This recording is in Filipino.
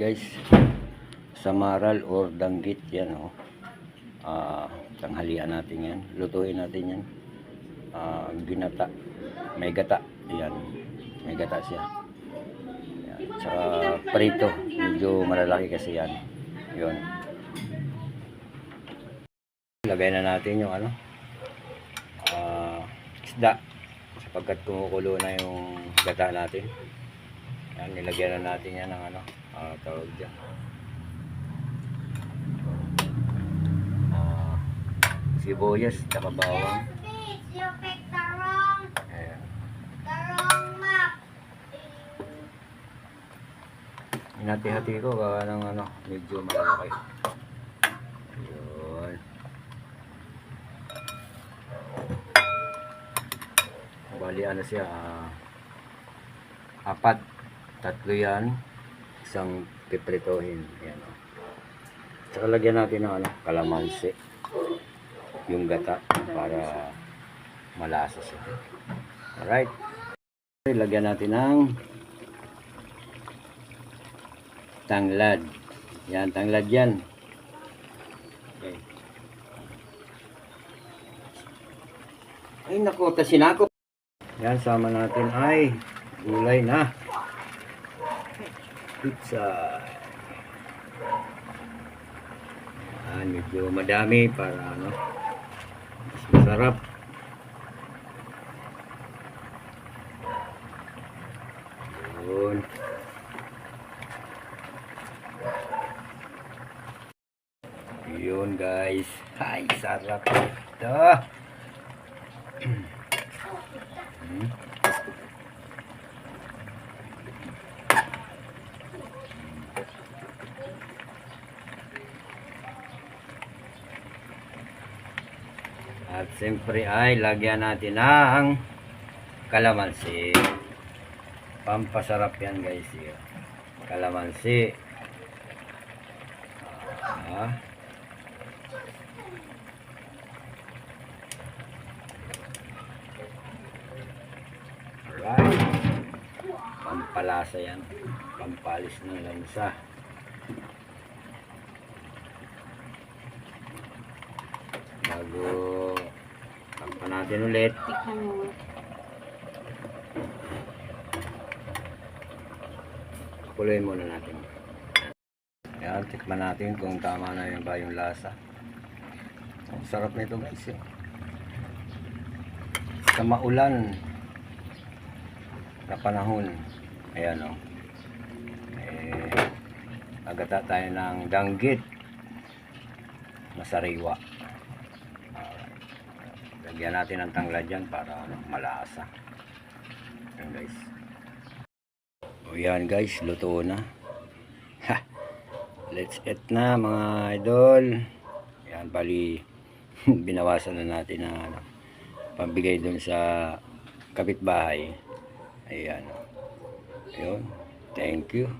guys, samaral or danggit yan, oh. Tanghalian natin yan, lutuin natin yan. Ginata, may gata yan, may gata siya yan. Tsaka prito, medyo malalaki kasi yan. Yun, lagay na natin yung ano, isda, sapagkat kumukulo na yung gata natin. Yan, nilagyan na natin yan ng ano, tawag dyan, sibuyas, tsaka bawang. Ayan. Hinati-hati ko gawa ng ano, medyo malalaki. Yun. Bali ano siya, apat, tatlo yan, isang pipritohin. Ayan, oh. Tsaka lagyan natin ng ano, kalamansi, yung gata, para malasa siya. Alright, lagyan natin ng tanglad. Yan, tanglad yan. Okay. Ay naku, tasin ako. Yan, sama natin ay gulay na pizza. Yan, medyo madami para ano, mas masarap. Yun. Yun guys, ay sarap ito. At siyempre ay lagyan natin ng kalamansi. Pampasarap yan guys. Kalamansi. Alright. Pampalasa yan. Pampalis ng lansa. Bago tampan natin ulit. Kuloyin muna natin. Yan, tikman natin kung tama na yun ba yung lasa. Ang sarap nito guys. Sa maulan na panahon, ayan o, agata tayo ng danggit na sariwa. Lagyan natin ng tanglad dyan para malasa. Ayan guys. O yan guys, luto na. Ha! Let's eat na mga idol. Yan, bali binawasan na natin na ano, pambigay dun sa kapitbahay. Ayan. Ayun. Thank you.